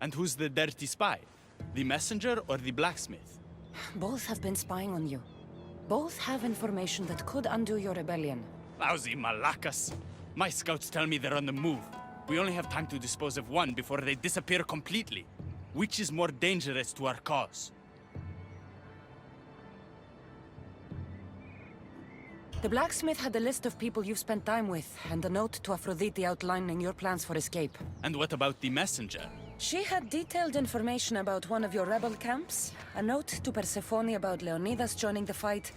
And who's the dirty spy? The messenger or the blacksmith? Both have been spying on you. Both have information that could undo your rebellion. Lousy malacas. My scouts tell me they're on the move. We only have time to dispose of one before they disappear completely. Which is more dangerous to our cause? The blacksmith had a list of people you've spent time with, and a note to Aphrodite outlining your plans for escape. And what about the messenger? She had detailed information about one of your rebel camps, a note to Persephone about Leonidas joining the fight,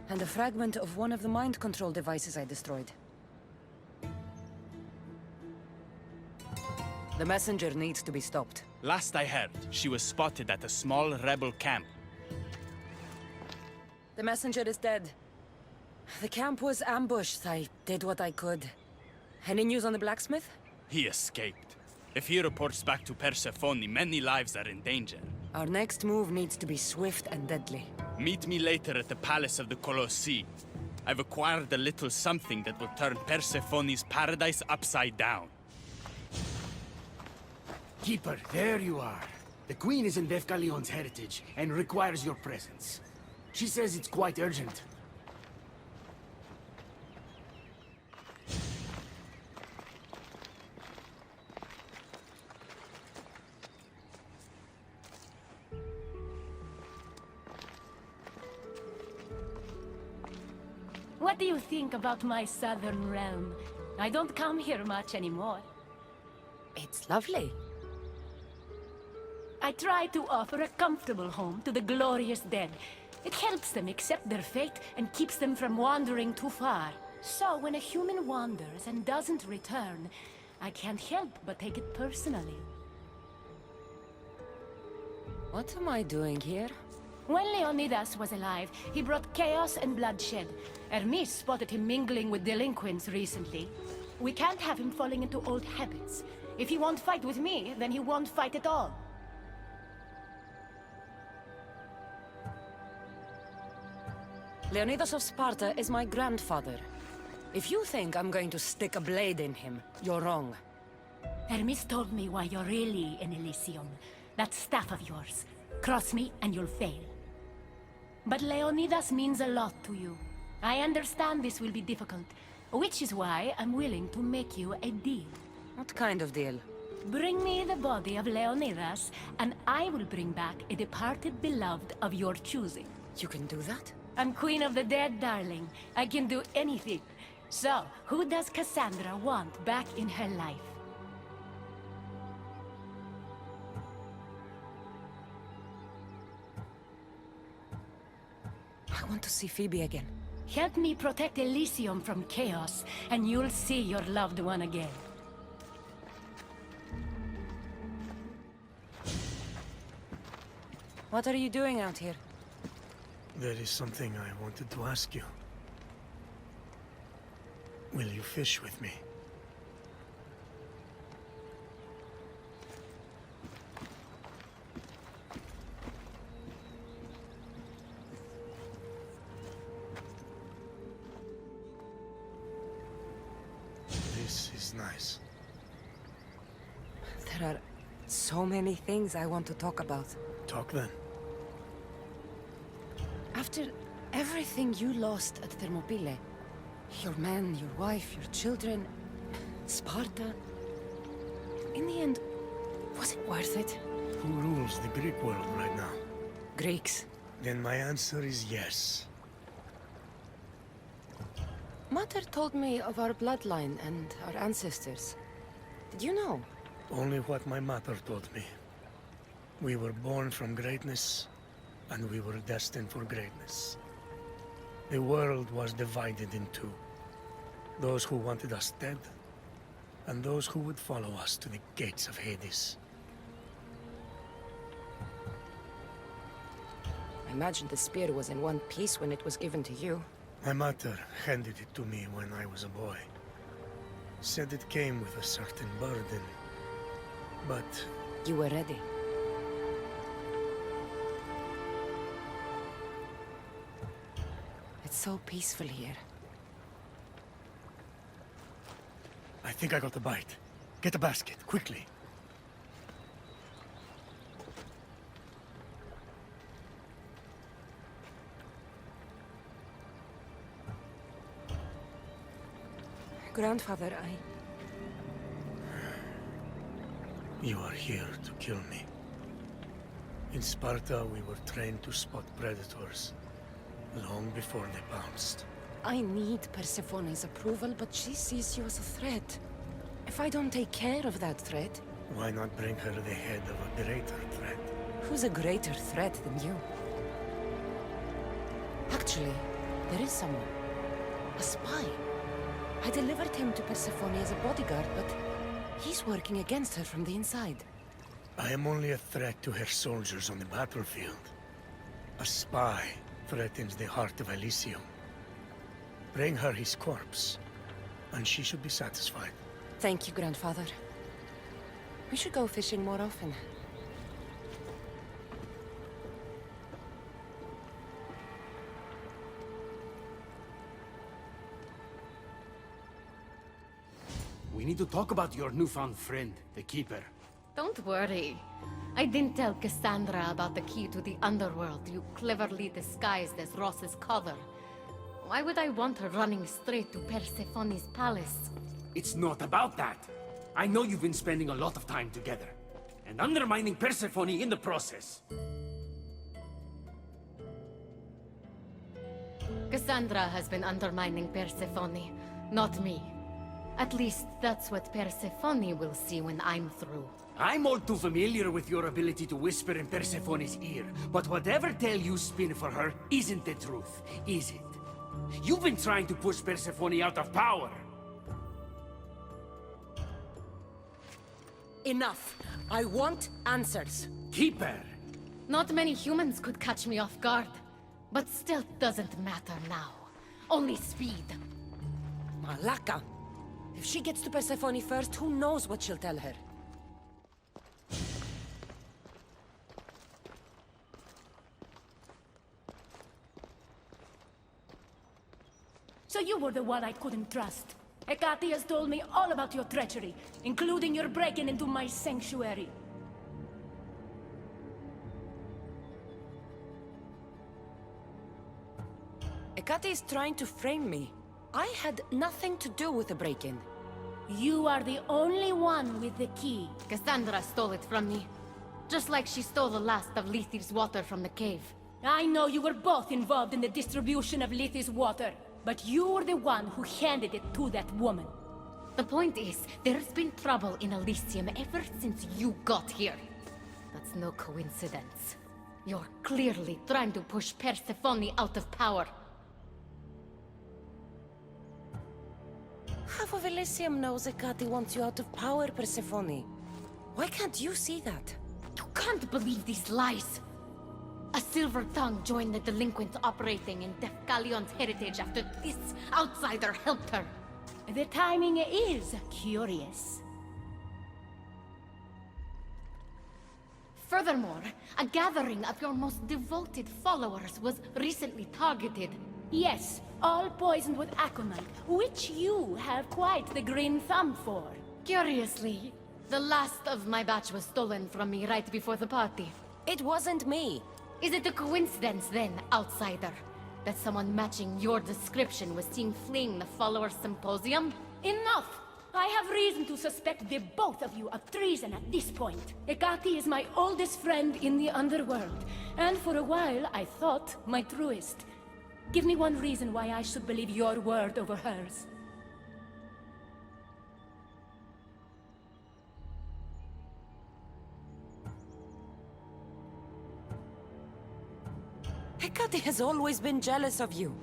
and a fragment of one of the mind control devices I destroyed. The messenger needs to be stopped. Last I heard, she was spotted at a small rebel camp. The messenger is dead. The camp was ambushed. I did what I could. Any news on the blacksmith? He escaped. If he reports back to Persephone, many lives are in danger. Our next move needs to be swift and deadly. Meet me later at the palace of the Colossi. I've acquired a little something that will turn Persephone's paradise upside down. Keeper, there you are. The Queen is in Defcalion's heritage and requires your presence. She says it's quite urgent. What do you think about my southern realm? I don't come here much anymore. It's lovely. I try to offer a comfortable home to the glorious dead. It helps them accept their fate and keeps them from wandering too far. So when a human wanders and doesn't return, I can't help but take it personally. What am I doing here? When Leonidas was alive, he brought chaos and bloodshed. Hermes spotted him mingling with delinquents recently. We can't have him falling into old habits. If he won't fight with me, then he won't fight at all. Leonidas of Sparta is my grandfather. If you think I'm going to stick a blade in him, you're wrong. Hermes told me why you're really in Elysium. That staff of yours. Cross me and you'll fail. But Leonidas means a lot to you. I understand this will be difficult, which is why I'm willing to make you a deal. What kind of deal? Bring me the body of Leonidas, and I will bring back a departed beloved of your choosing. You can do that? I'm queen of the dead, darling. I can do anything. So, who does Cassandra want back in her life? I want to see Phoebe again. Help me protect Elysium from chaos, and you'll see your loved one again. What are you doing out here? There is something I wanted to ask you. Will you fish with me? This is nice. There are so many things I want to talk about. Talk then. After everything you lost at Thermopylae, your men, your wife, your children, Sparta, in the end, was it worth it? Who rules the Greek world right now? Greeks. Then my answer is yes. Mater told me of our bloodline and our ancestors. Did you know? Only what my mother told me. We were born from greatness, and we were destined for greatness. The world was divided in two. Those who wanted us dead, and those who would follow us to the gates of Hades. I imagine the spear was in one piece when it was given to you. My mother handed it to me when I was a boy. Said it came with a certain burden, but... You were ready. It's so peaceful here. I think I got a bite. Get a basket, quickly. Grandfather, You are here to kill me. In Sparta, we were trained to spot predators long before they pounced. I need Persephone's approval, but she sees you as a threat. If I don't take care of that threat, Why not bring her the head of a greater threat? who's a greater threat than you? Actually, there is someone. A spy. I delivered him to Persephone as a bodyguard, but he's working against her from the inside. I am only a threat to her soldiers on the battlefield. A spy threatens the heart of Elysium. Bring her his corpse, and she should be satisfied. Thank you, Grandfather. We should go fishing more often. We need to talk about your newfound friend, the Keeper. Don't worry. I didn't tell Cassandra about the key to the underworld you cleverly disguised as Ross's cover. Why would I want her running straight to Persephone's palace? It's not about that. I know you've been spending a lot of time together, and undermining Persephone in the process. Cassandra has been undermining Persephone, not me. At least that's what Persephone will see when I'm through. I'm all too familiar with your ability to whisper in Persephone's ear, but whatever tale you spin for her isn't the truth, is it? You've been trying to push Persephone out of power. Enough! I want answers! Keeper! Not many humans could catch me off guard. But stealth doesn't matter now. Only speed. Malaka! If she gets to Persephone first, who knows what she'll tell her? So you were the one I couldn't trust. Hecate has told me all about your treachery, including your breaking into my sanctuary. Hecate is trying to frame me. I had nothing to do with the break-in. You are the only one with the key. Cassandra stole it from me. Just like she stole the last of Lethe's water from the cave. I know you were both involved in the distribution of Lethe's water, but you were the one who handed it to that woman. The point is, there's been trouble in Elysium ever since you got here. That's no coincidence. You're clearly trying to push Persephone out of power. Half of Elysium knows Hecate wants you out of power, Persephone. Why can't you see that? You can't believe these lies! A silver tongue joined the delinquents operating in Defcalion's heritage after this outsider helped her. The timing is curious. Furthermore, a gathering of your most devoted followers was recently targeted. Yes, all poisoned with aconite, which you have quite the green thumb for. Curiously, the last of my batch was stolen from me right before the party. It wasn't me. Is it a coincidence then, outsider, that someone matching your description was seen fleeing the followers' symposium? Enough! I have reason to suspect the both of you of treason at this point. Hecate is my oldest friend in the underworld, and for a while I thought my truest. Give me one reason why I should believe your word over hers. Hecate has always been jealous of you.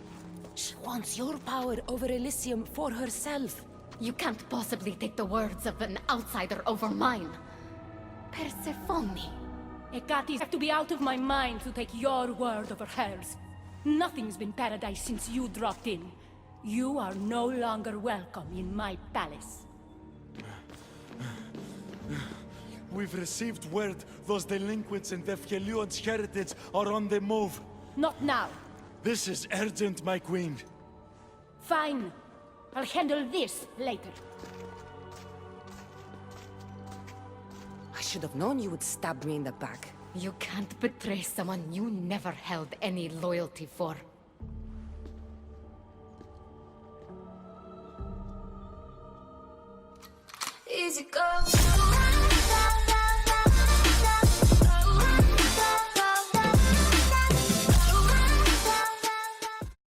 She wants your power over Elysium for herself. You can't possibly take the words of an outsider over mine. Persephone. Hecate has to be out of my mind to take your word over hers. Nothing's been paradise since you dropped in. You are no longer welcome in my palace. We've received word those delinquents in Defcalion's heritage are on the move. Not now. This is urgent, my queen. Fine. I'll handle this later. I should have known you would stab me in the back. You can't betray someone you never held any loyalty for. easy go.